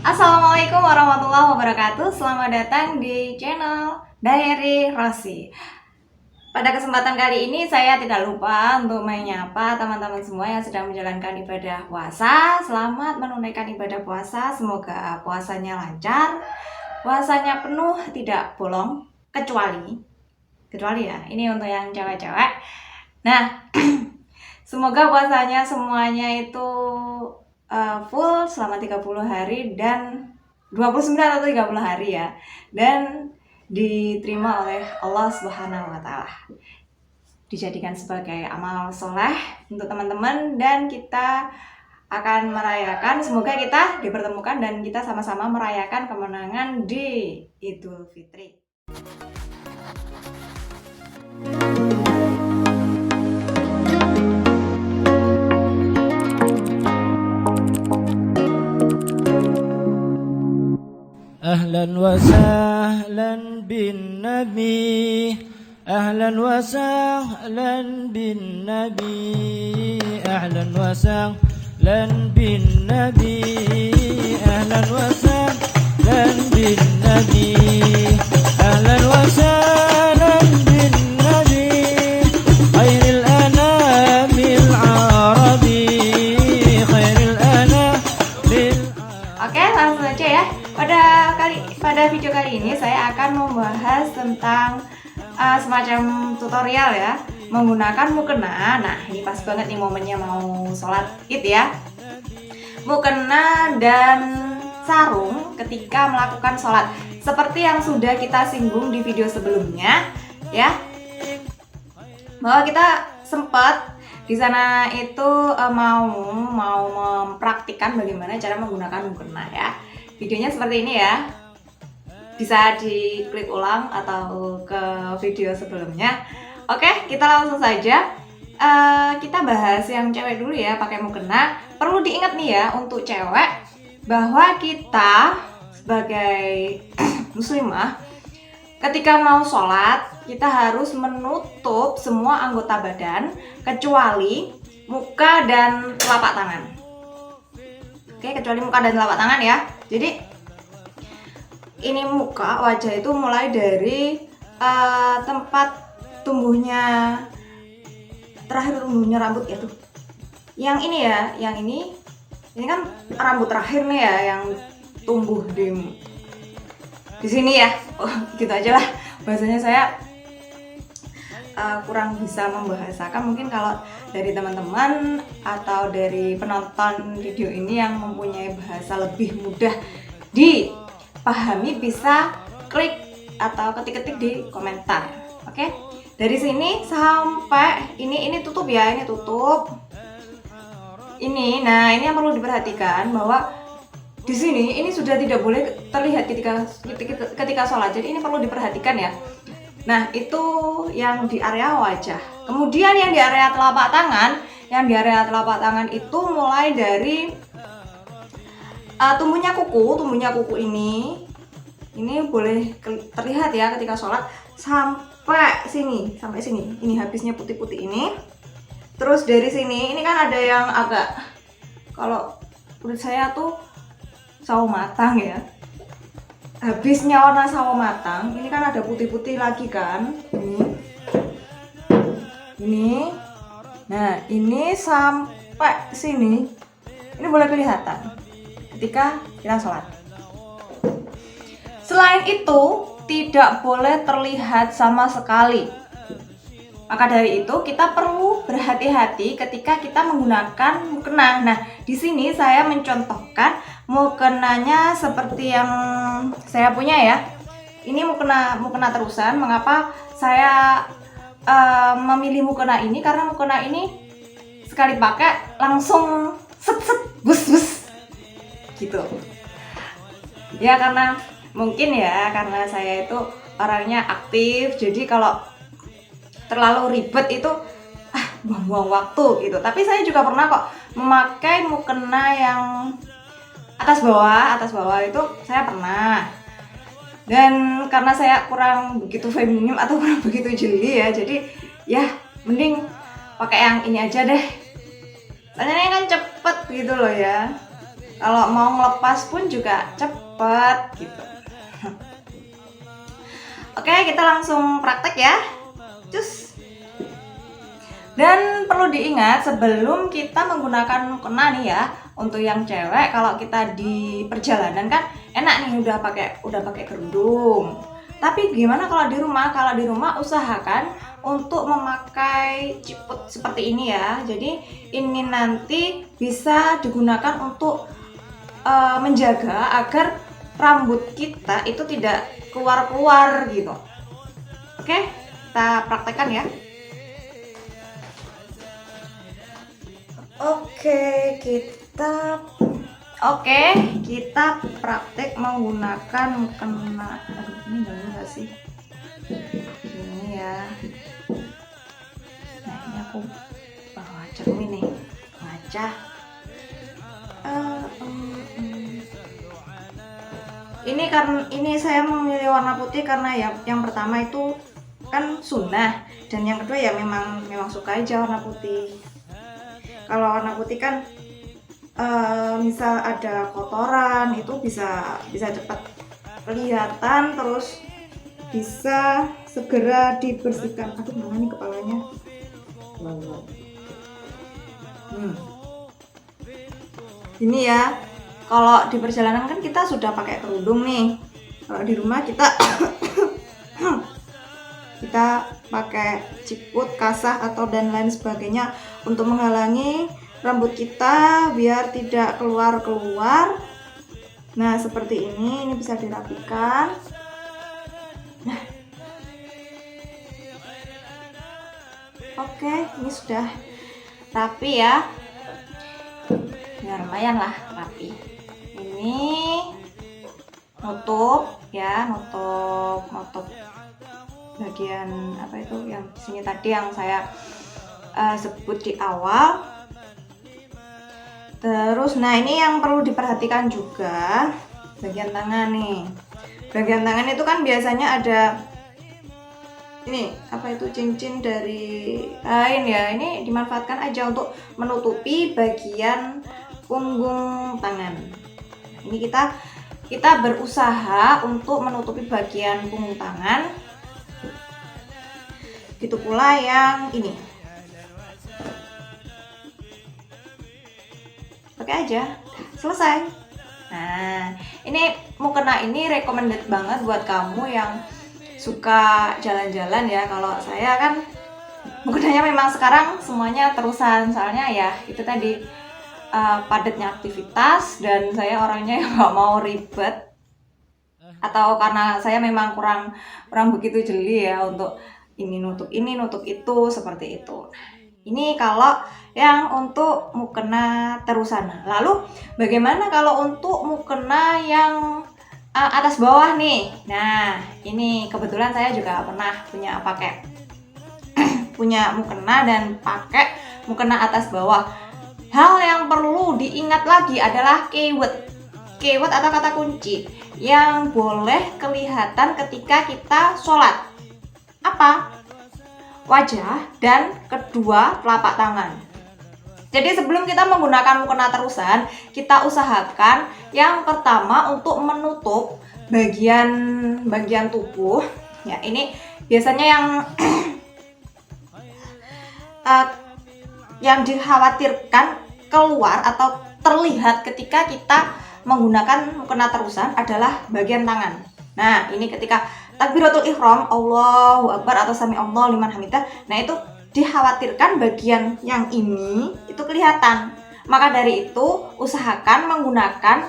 Assalamualaikum warahmatullahi wabarakatuh. Selamat datang di channel Diary Rosi. Pada kesempatan kali ini saya tidak lupa untuk menyapa teman-teman semua yang sedang menjalankan ibadah puasa. Selamat menunaikan ibadah puasa. Semoga puasanya lancar, puasanya penuh, tidak bolong, kecuali ya, ini untuk yang cewek-cewek. Nah, semoga puasanya semuanya itu full selama 30 hari dan 29 atau 30 hari ya, dan diterima oleh Allah Subhanahu wa taala, dijadikan sebagai amal soleh untuk teman-teman, dan kita akan merayakan, semoga kita dipertemukan dan kita sama-sama merayakan kemenangan di Idul Fitri. أهلا وسهلا بالنبي أهلا وسهلا بالنبي أهلا وسهلا بالنبي أهلا وسهلا بالنبي أهلا وسهلا بالنبي خير الأنام العربي خير الأنام Oke, langsung aja ya. Pada video kali ini saya akan membahas tentang semacam tutorial ya, menggunakan mukena. Nah, ini pas banget nih momennya mau sholat Id ya. Mukena dan sarung ketika melakukan sholat, seperti yang sudah kita singgung di video sebelumnya ya, bahwa kita sempat di sana itu mau mempraktikkan bagaimana cara menggunakan mukena ya. Videonya seperti ini ya, bisa diklik ulang atau ke video sebelumnya. Oke, kita langsung saja. Kita bahas yang cewek dulu ya, pakai mukena. Perlu diingat nih ya untuk cewek, bahwa kita sebagai muslimah ketika mau sholat, kita harus menutup semua anggota badan kecuali muka dan telapak tangan. Oke, kecuali muka dan telapak tangan ya. Jadi ini muka, wajah itu mulai dari tempat tumbuhnya, terakhir tumbuhnya rambut ya tuh. Yang ini ya, yang ini kan rambut terakhir nih ya, yang tumbuh di sini ya. Oh, gitu aja lah. Bahasanya saya kurang bisa membahasakan. Mungkin kalau dari teman-teman atau dari penonton video ini yang mempunyai bahasa lebih mudah dipahami, bisa klik atau ketik-ketik di komentar. Oke, dari sini sampai ini tutup ya, ini tutup. Nah ini yang perlu diperhatikan, bahwa di sini ini sudah tidak boleh terlihat ketika sholat. Jadi ini perlu diperhatikan ya. Nah, itu yang di area wajah. Kemudian yang di area telapak tangan, itu mulai dari tumbuhnya kuku ini boleh terlihat ya ketika sholat, sampai sini. Ini habisnya putih-putih ini. Terus dari sini, ini kan ada yang agak, kalau menurut saya tuh sawo matang ya. Habisnya warna sawo matang, ini kan ada putih-putih lagi kan, ini. Nah, ini sampai sini, ini boleh kelihatan ketika kita sholat. Selain itu, tidak boleh terlihat sama sekali. Maka dari itu kita perlu berhati-hati ketika kita menggunakan mukena. Nah, di sini saya mencontohkan mukenanya seperti yang saya punya ya. Ini mukena terusan. Mengapa saya memilih mukena ini? Karena mukena ini sekali pakai langsung bus gitu. Ya karena mungkin ya, karena saya itu orangnya aktif, jadi kalau terlalu ribet itu buang-buang waktu gitu. Tapi saya juga pernah kok memakai mukena yang atas bawah itu saya pernah. Dan karena saya kurang begitu feminim atau kurang begitu jeli ya, jadi ya mending pakai yang ini aja deh. Soalnya ini kan cepet gitu loh ya. Kalau mau ngelepas pun juga cepet gitu. Oke, kita langsung praktek ya. Cus. Dan perlu diingat sebelum kita menggunakan mukena nih ya, untuk yang cewek kalau kita di perjalanan kan enak nih udah pakai kerudung. Tapi gimana kalau di rumah? Kalau di rumah usahakan untuk memakai ciput seperti ini ya. Jadi ini nanti bisa digunakan untuk menjaga agar rambut kita itu tidak keluar-keluar gitu. Oke, kita praktekkan ya. Kita praktek menggunakan mukena. Aduh, ini nggak sih? Ini ya. Nah, ini aku bawa cermin nih, ngaca. Ini saya memilih warna putih karena ya yang pertama itu kan sunnah, dan yang kedua ya memang suka aja warna putih. Kalau warna putih kan misal ada kotoran itu bisa cepat kelihatan, terus bisa segera dibersihkan. Aduh, mana nih kepalanya? Ini ya, kalau di perjalanan kan kita sudah pakai kerudung nih. Kalau di rumah kita pakai ciput, kasah atau dan lain sebagainya untuk menghalangi rambut kita biar tidak keluar-keluar. Nah, seperti ini bisa dirapikan. Nah, oke, ini sudah rapi ya. Ya lumayan lah rapi. Ini nutup ya, nutup bagian apa itu yang di sini tadi yang saya sebut di awal. Terus nah ini yang perlu diperhatikan juga bagian tangan nih. Bagian tangan itu kan biasanya ada ini apa itu cincin dari kain ya. Ini dimanfaatkan aja untuk menutupi bagian punggung tangan. Ini kita berusaha untuk menutupi bagian punggung tangan. Gitu pula yang ini. Oke aja, selesai. Nah, ini mukena ini recommended banget buat kamu yang suka jalan-jalan ya. Kalau saya kan mukenanya memang sekarang semuanya terusan, soalnya ya itu tadi padatnya aktivitas dan saya orangnya yang nggak mau ribet, atau karena saya memang kurang begitu jeli ya untuk ini nutup itu seperti itu. Ini kalau yang untuk mukena terusan. Lalu bagaimana kalau untuk mukena yang atas bawah nih? Nah, ini kebetulan saya juga pernah punya mukena dan pakai mukena atas bawah. Hal yang perlu diingat lagi adalah keyword atau kata kunci yang boleh kelihatan ketika kita sholat. Apa? Wajah dan kedua telapak tangan. Jadi sebelum kita menggunakan mukena terusan, kita usahakan yang pertama untuk menutup bagian tubuh. Ya, ini biasanya yang dikhawatirkan keluar atau terlihat ketika kita menggunakan mukena terusan adalah bagian tangan. Nah, ini ketika takbiratul ihram, Allahu Akbar atau sami Allah liman hamidah. Nah, itu dikhawatirkan bagian yang ini itu kelihatan. Maka dari itu usahakan menggunakan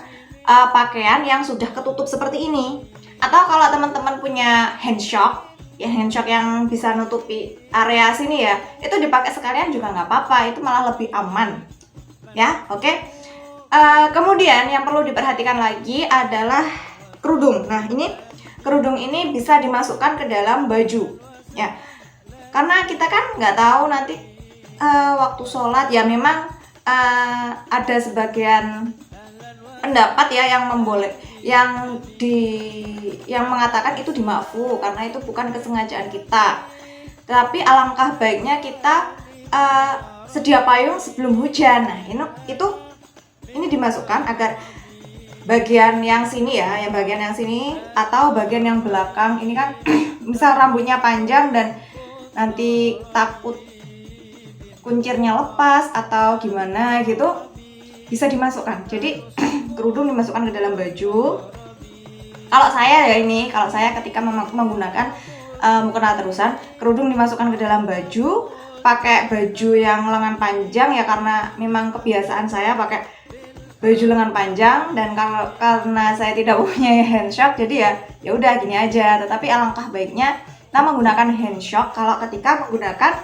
pakaian yang sudah ketutup seperti ini. Atau kalau teman-teman punya handshock yang bisa nutupi area sini ya, itu dipakai sekalian juga nggak apa-apa, itu malah lebih aman. Ya, oke. Kemudian yang perlu diperhatikan lagi adalah kerudung. Nah, ini kerudung ini bisa dimasukkan ke dalam baju, ya. Karena kita kan nggak tahu nanti waktu sholat ya, memang ada sebagian pendapat ya yang mengatakan itu dimakfu karena itu bukan kesengajaan kita. Tapi alangkah baiknya kita sedia payung sebelum hujan. Nah, itu ini dimasukkan agar bagian yang sini ya, yang bagian yang sini atau bagian yang belakang ini kan misal rambutnya panjang dan nanti takut kuncirnya lepas atau gimana gitu, bisa dimasukkan. Jadi kerudung dimasukkan ke dalam baju. Kalau saya ya ini, kalau saya ketika menggunakan mukena terusan, kerudung dimasukkan ke dalam baju, pakai baju yang lengan panjang ya, karena memang kebiasaan saya pakai baju lengan panjang, dan karena saya tidak punya handshock jadi ya udah gini aja. Tetapi alangkah baiknya kita menggunakan handshock kalau ketika menggunakan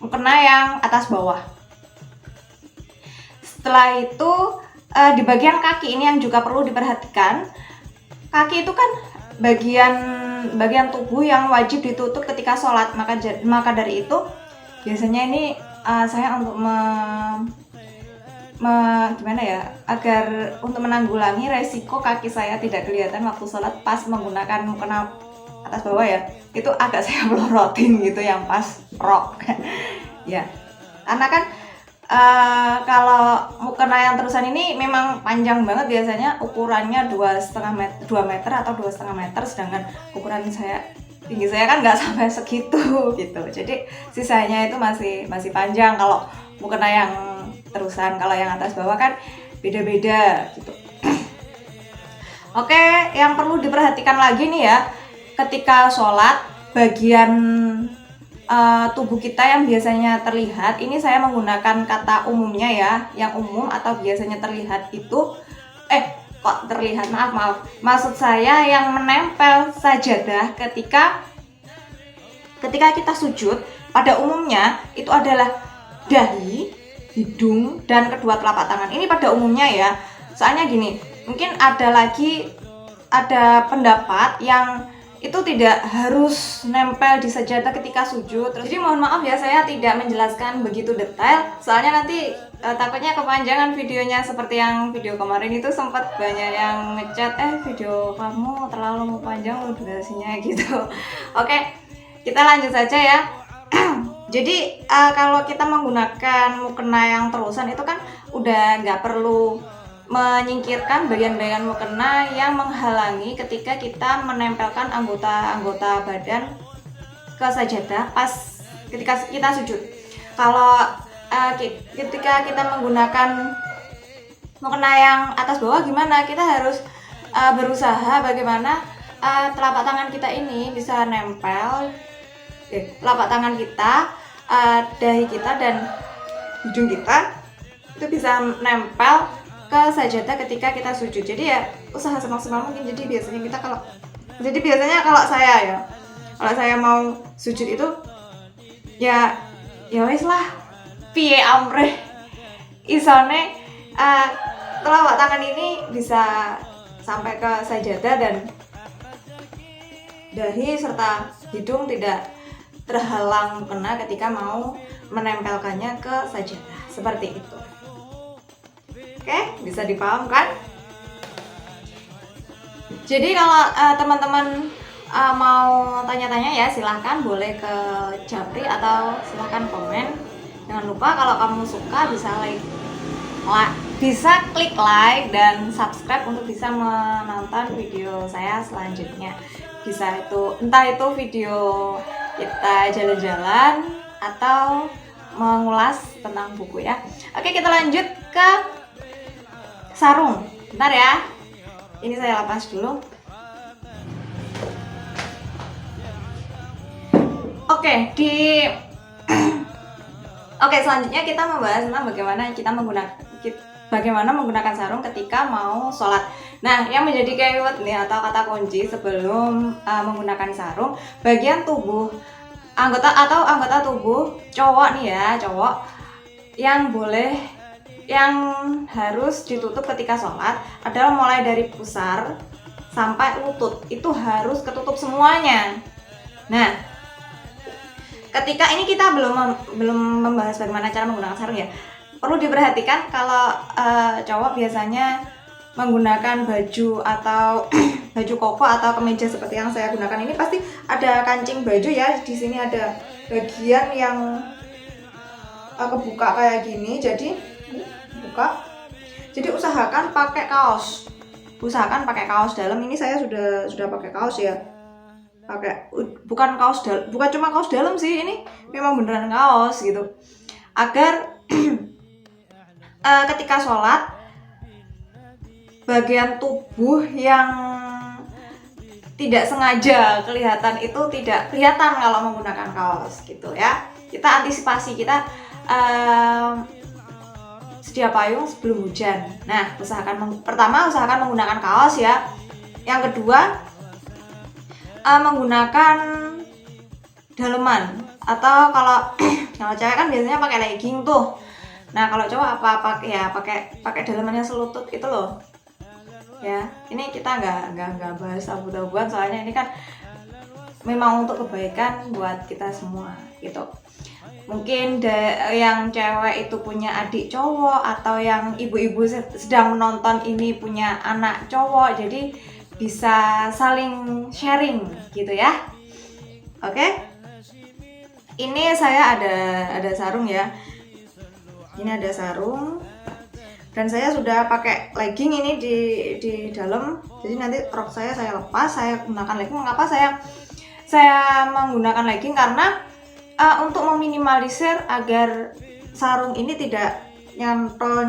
mukena yang atas bawah. Setelah itu di bagian kaki ini yang juga perlu diperhatikan. Kaki itu kan bagian tubuh yang wajib ditutup ketika sholat, maka dari itu biasanya ini saya untuk gimana ya, agar untuk menanggulangi resiko kaki saya tidak kelihatan waktu sholat pas menggunakan mukena atas bawah ya, itu agak saya pelorotin gitu yang pas rok ya, karena kan kalau mukena yang terusan ini memang panjang banget, biasanya ukurannya 2,5 meter atau 2,5 meter, sedangkan ukuran tinggi saya kan nggak sampai segitu gitu, jadi sisanya itu masih panjang kalau mukena yang terusan. Kalau yang atas bawah kan beda-beda gitu. Oke, yang perlu diperhatikan lagi nih ya, ketika sholat bagian tubuh kita yang biasanya terlihat, ini saya menggunakan kata umumnya ya, yang umum atau biasanya terlihat itu kok terlihat, maaf, maksud saya yang menempel sajadah ketika kita sujud pada umumnya itu adalah dahi, hidung, dan kedua telapak tangan. Ini pada umumnya ya. Soalnya gini, mungkin ada pendapat yang itu tidak harus nempel di sajadah ketika sujud. Jadi mohon maaf ya, saya tidak menjelaskan begitu detail. Soalnya nanti takutnya kepanjangan videonya, seperti yang video kemarin itu sempat banyak yang ngechat, video kamu terlalu panjang durasinya gitu. Oke, kita lanjut saja ya. Jadi kalau kita menggunakan mukena yang terusan itu kan udah nggak perlu menyingkirkan bagian-bagian mukena yang menghalangi ketika kita menempelkan anggota badan ke sajadah pas ketika kita sujud. Kalau ketika kita menggunakan mukena yang atas bawah gimana? Kita harus berusaha bagaimana telapak tangan kita ini bisa nempel, telapak tangan kita, dahi kita, dan hidung kita itu bisa nempel ke sajadah ketika kita sujud. Jadi ya usaha semaksimal mungkin. Jadi biasanya kalau saya mau sujud itu ya wis lah piye amrih isone telapak tangan ini bisa sampai ke sajadah dan dahi serta hidung tidak terhalang mukena ketika mau menempelkannya ke sajadah, seperti itu. Oke, bisa dipahamkan? Jadi kalau teman-teman mau tanya-tanya ya silahkan, boleh ke Japri atau silahkan komen. Jangan lupa kalau kamu suka bisa klik like dan subscribe untuk bisa menonton video saya selanjutnya. Bisa entah itu video kita jalan-jalan atau mengulas tentang buku ya. Oke, kita lanjut ke sarung. Bentar ya, ini saya lepas dulu. Oke, selanjutnya kita membahas tentang bagaimana menggunakan sarung ketika mau sholat. Nah, yang menjadi keyword nih atau kata kunci sebelum menggunakan sarung, bagian tubuh anggota tubuh cowok nih ya, yang harus ditutup ketika sholat adalah mulai dari pusar sampai lutut, itu harus ketutup semuanya. Nah, ketika ini kita belum membahas bagaimana cara menggunakan sarung ya. Perlu diperhatikan kalau cowok biasanya menggunakan baju atau baju koko atau kemeja seperti yang saya gunakan ini, pasti ada kancing baju ya. Di sini ada bagian yang kebuka kayak gini, jadi buka. Jadi usahakan pakai kaos. Usahakan pakai kaos dalam. Ini saya sudah pakai kaos ya. Bukan bukan cuma kaos dalam sih, ini memang beneran kaos gitu. Agar ketika sholat bagian tubuh yang tidak sengaja kelihatan itu tidak kelihatan kalau menggunakan kaos gitu ya. Kita antisipasi, kita sedia payung sebelum hujan. Nah, pertama usahakan menggunakan kaos ya. Yang kedua menggunakan daleman, atau kalau kalau cewek kan biasanya pakai legging tuh. Nah, kalau cowok pakai daleman yang selutut itu loh. Ya, ini kita nggak bahas abu-abuan, soalnya ini kan memang untuk kebaikan buat kita semua gitu. Mungkin yang cewek itu punya adik cowok, atau yang ibu-ibu sedang menonton ini punya anak cowok, jadi bisa saling sharing gitu ya. Oke, ini saya ada sarung ya. Ini ada sarung, dan saya sudah pakai legging ini di dalam. Jadi nanti rok saya lepas, saya gunakan legging. Mengapa saya menggunakan legging? Karena untuk meminimalisir agar sarung ini tidak nyangkut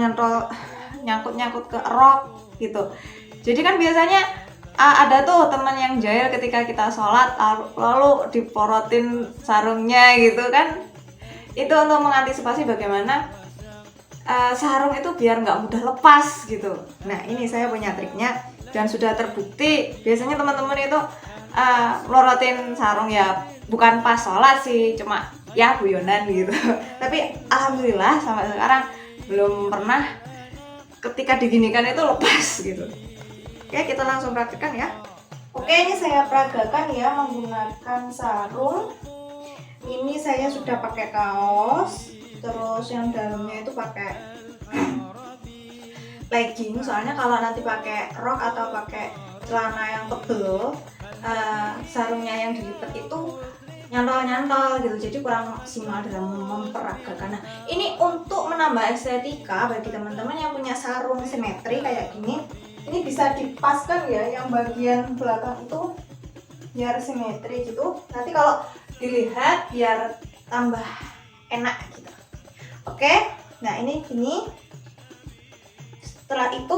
ke rok gitu. Jadi kan biasanya ada tuh teman yang jahil ketika kita sholat lalu diporotin sarungnya gitu kan. Itu untuk mengantisipasi bagaimana sarung itu biar nggak mudah lepas gitu. Nah, ini saya punya triknya dan sudah terbukti. Biasanya teman-teman itu melorotin sarung ya bukan pas sholat sih, cuma ya guyonan gitu. Tapi alhamdulillah sampai sekarang belum pernah ketika diginikan itu lepas gitu. Oke, kita langsung praktekkan ya. Oke, ini saya peragakan ya menggunakan sarung. Ini saya sudah pakai kaos, terus yang dalamnya itu pakai legging. Soalnya kalau nanti pakai rok atau pakai celana yang tebel, sarungnya yang dilipat itu nyantol gitu, jadi kurang maksimal dalam memperagakan. Nah, ini untuk menambah estetika bagi teman-teman yang punya sarung simetri kayak gini. Ini bisa dipaskan ya, yang bagian belakang itu biar simetri gitu. Nanti kalau dilihat biar tambah enak gitu. Oke, nah ini gini. Setelah itu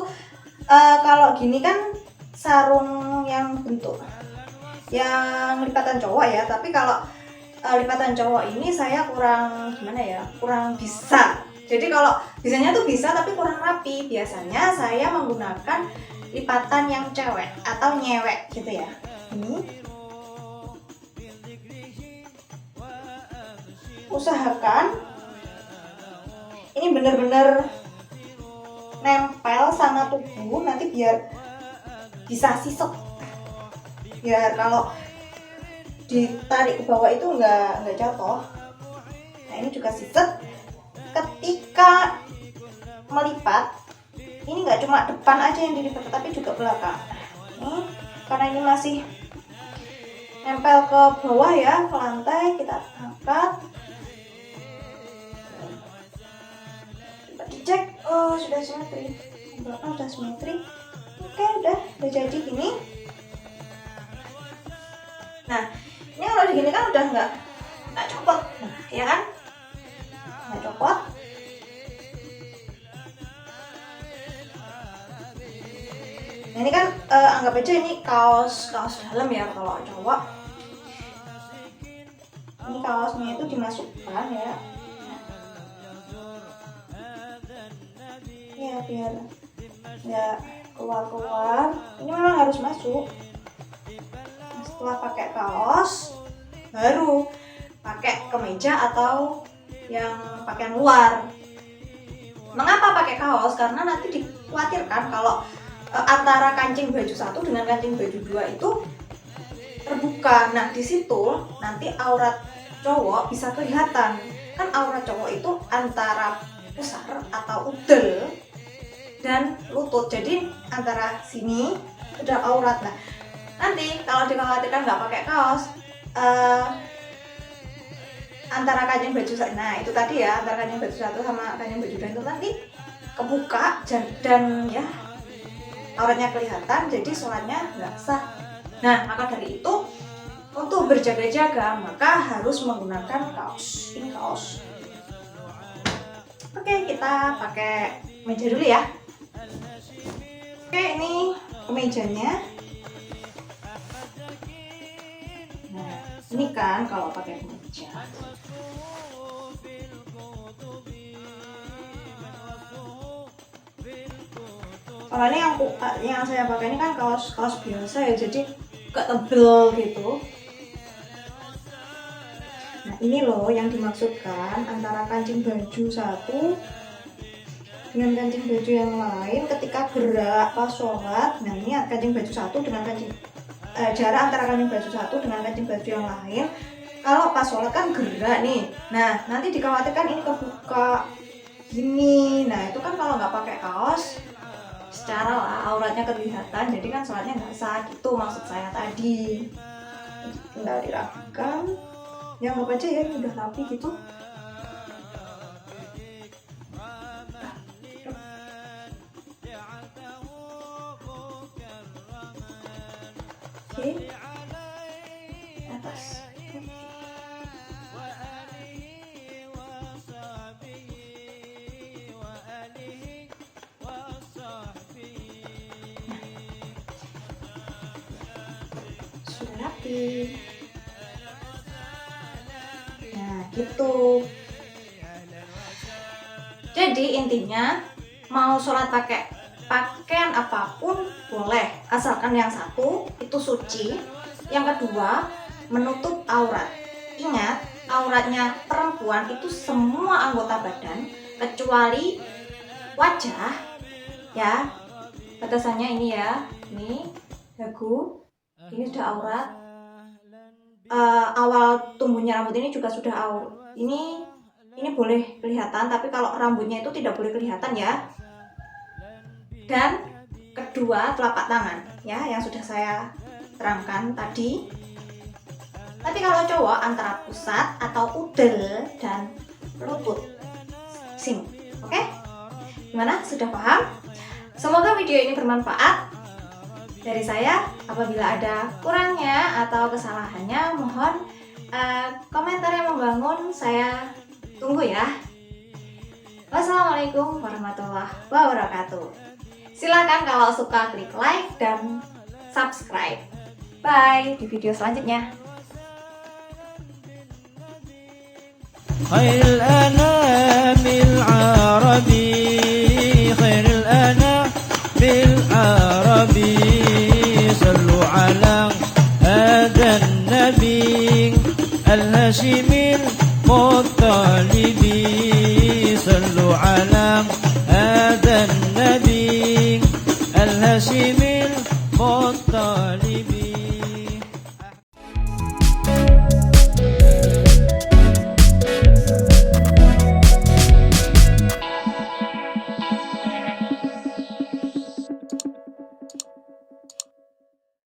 kalau gini kan sarung yang bentuk yang lipatan cowok ya, tapi kalau lipatan cowok ini saya kurang bisa. Jadi kalau bisanya tuh bisa tapi kurang rapi. Biasanya saya menggunakan lipatan yang cewek atau nyewek gitu ya. Ini usahakan ini benar-benar nempel sama tubuh, nanti biar bisa sisek. Biar kalau ditarik ke bawah itu nggak jatuh. Nah, ini juga sisek. Ketika melipat, ini nggak cuma depan aja yang dilipat, tapi juga belakang. Ini karena ini masih nempel ke bawah ya, ke lantai, kita angkat. Coba dicek, oh sudah simetri. Belakang sudah simetri. Oke, udah jadi gini. Nah, ini kalau digini kan udah nggak copot, nah, ya kan? Nggak copot. Nah, ini kan anggap aja ini kaos dalam ya kalau cowok. Ini kaosnya itu dimasukkan ya. Ya biar nggak keluar. Ini memang harus masuk. Nah, setelah pakai kaos, baru pakai kemeja atau yang pakaian luar. Mengapa pakai kaos? Karena nanti dikhawatirkan kalau antara kancing baju 1 dengan kancing baju 2 itu terbuka. Nah, di situ nanti aurat cowok bisa kelihatan. Kan aurat cowok itu antara pusar atau udel dan lutut. Jadi antara sini udah aurat. Nah, nanti kalau dikhawatirkan nggak pakai kaos, antara kancing baju, nah itu tadi ya, antara kancing baju 1 sama kancing baju 2 itu nanti kebuka dan ya auratnya kelihatan, jadi sholatnya nggak sah. Nah, maka dari itu untuk berjaga-jaga maka harus menggunakan kaos. Ini kaos. Oke, kita pakai meja dulu ya. Oke, ini kemejanya. Nah, ini kan kalau pakai kemeja. Kalau ini yang saya pakai ini kan kaos biasa ya, jadi gak tebel gitu. Nah, ini loh yang dimaksudkan antara kancing baju satu dengan kancing baju yang lain ketika gerak pas sholat. Nah, ini kancing baju satu dengan jarak antara kancing baju satu dengan kancing baju yang lain. Kalau pas sholat kan gerak nih. Nah, nanti dikhawatirkan ini kebuka gini. Nah, itu kan kalau nggak pakai kaos secara auratnya kelihatan, jadi kan sholatnya nggak sah gitu maksud saya tadi. Tinggal dirapikan. Ya nggak apa aja ya, udah rapi gitu. Oke, atas. Sudah rapi. Nah, gitu. Jadi intinya mau sholat pakai pakaian apapun boleh, asalkan yang satu itu suci, yang kedua menutup aurat. Ingat, auratnya perempuan itu semua anggota badan kecuali wajah ya. Batasannya ini ya, ini dagu, ini sudah aurat. Awal tumbuhnya rambut ini juga sudah aurat. Ini boleh kelihatan, tapi kalau rambutnya itu tidak boleh kelihatan ya. Dan kedua telapak tangan ya, yang sudah saya terangkan tadi. Tapi kalau cowok antara pusat atau udel dan lutut sing. Oke? Gimana? Sudah paham? Semoga video ini bermanfaat. Dari saya, apabila ada kurangnya atau kesalahannya, mohon komentar yang membangun, saya tunggu ya. Wassalamualaikum warahmatullahi wabarakatuh. Silakan kalau suka klik like dan subscribe. Bye di video selanjutnya. خير الأنام العربي خير الأنام العربي صلوا على هذا النبي الهاشمي المطلب صلوا على